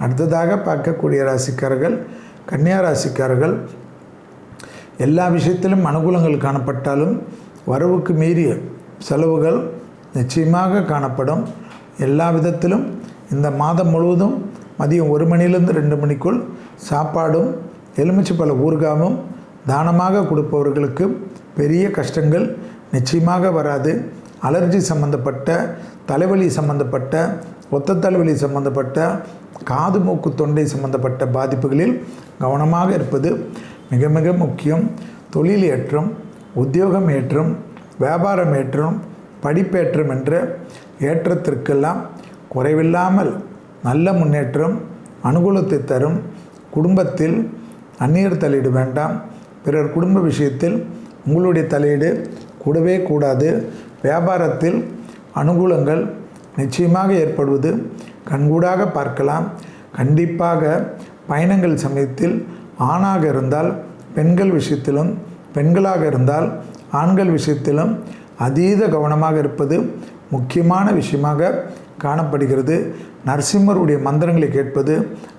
அடுத்ததாக பார்க்கக்கூடிய ராசிக்காரர்கள் கன்னியா ராசிக்காரர்கள். எல்லா விஷயத்திலும் அனுகூலங்கள் காணப்பட்டாலும் வரவுக்கு மீறிய செலவுகள் நிச்சயமாக காணப்படும். எல்லா விதத்திலும் இந்த மாதம் முழுவதும் மதியம் 1 மணிலேருந்து 2 மணிக்குள் சாப்பாடும் எலுமிச்சைப்பழ ஊறுகாவும் தானமாக கொடுப்பவர்களுக்கு பெரிய கஷ்டங்கள் நிச்சயமாக வராது. அலர்ஜி சம்பந்தப்பட்ட, தலைவலி சம்பந்தப்பட்ட, ஒத்த தலைவலி சம்பந்தப்பட்ட, காது மூக்கு தொண்டை சம்பந்தப்பட்ட பாதிப்புகளில் கவனமாக இருப்பது மிக மிக முக்கியம். தொழில் ஏற்றம், உத்தியோகம் ஏற்றம், வியாபாரம் ஏற்றம், படிப்பேற்றம் என்ற ஏற்றத்திற்கெல்லாம் குறைவில்லாமல் நல்ல முன்னேற்றம் அனுகூலத்தை தரும். குடும்பத்தில் அந்நியர் தலையீடு வேண்டாம். பிறர் குடும்ப விஷயத்தில் உங்களுடைய தலையீடு கூடவே கூடாது. வியாபாரத்தில் அனுகூலங்கள் நிச்சயமாக ஏற்படுவது கண்கூடாக பார்க்கலாம். கண்டிப்பாக பயணங்கள் சமயத்தில் ஆணாக இருந்தால் பெண்கள் விஷயத்திலும், பெண்களாக இருந்தால் ஆண்கள் விஷயத்திலும் அதீத கவனமாக இருப்பது முக்கியமான விஷயமாக காணப்படுகிறது. நரசிம்மருடைய மந்திரங்களை கேட்பது,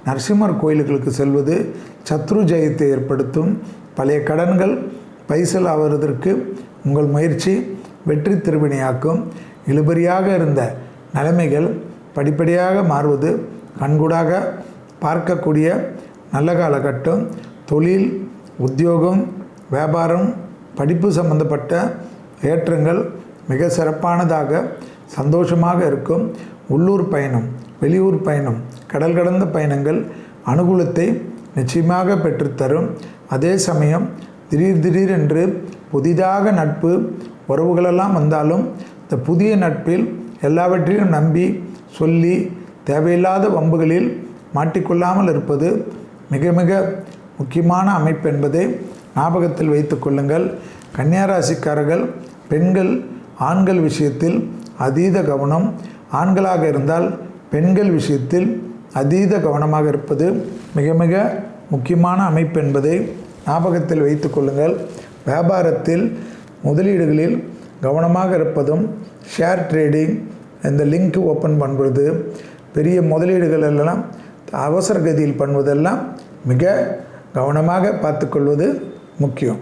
நரசிம்மர் கோயில்களுக்கு செல்வது சத்ரு ஜெயத்தை ஏற்படுத்தும். பழைய கடன்கள் பைசல் ஆவதற்கு உங்கள் முயற்சி வெற்றி திருவினையாக்கும். இழுபறியாக இருந்த நிலைமைகள் படிப்படியாக மாறுவது கண்கூடாக பார்க்கக்கூடிய நல்ல காலகட்டம். தொழில், உத்தியோகம், வியாபாரம், படிப்பு சம்பந்தப்பட்ட ஏற்றங்கள் மிக சிறப்பானதாக சந்தோஷமாக இருக்கும். உள்ளூர் பயணம், வெளியூர் பயணம், கடல் கடந்த பயணங்கள் அனுகூலத்தை நிச்சயமாக பெற்றுத்தரும். அதே சமயம் திடீரென்று புதிதாக நட்பு உறவுகளெல்லாம் வந்தாலும் இந்த புதிய நட்பில் எல்லாவற்றையும் நம்பி சொல்லி தேவையில்லாத வம்புகளில் மாட்டிக்கொள்ளாமல் இருப்பது மிக மிக முக்கியமான அமைப்பு என்பதை ஞாபகத்தில் வைத்து கொள்ளுங்கள். கன்னியா ராசிக்காரர்கள் பெண்கள் ஆண்கள் விஷயத்தில் அதீத கவனம், ஆண்களாக இருந்தால் பெண்கள் விஷயத்தில் அதீத கவனமாக இருப்பது மிக மிக முக்கியமான அமைப்பு என்பதை ஞாபகத்தில் வைத்து கொள்ளுங்கள். வியாபாரத்தில் முதலீடுகளில் கவனமாக இருப்பதும், ஷேர் ட்ரேடிங், இந்த லிங்க் ஓப்பன் பண்ணுறது, பெரிய முதலீடுகள் எல்லாம் அவசர கதியில் பண்ணுவதெல்லாம் மிக கவனமாக பார்த்துக்கொள்வது முக்கியம்.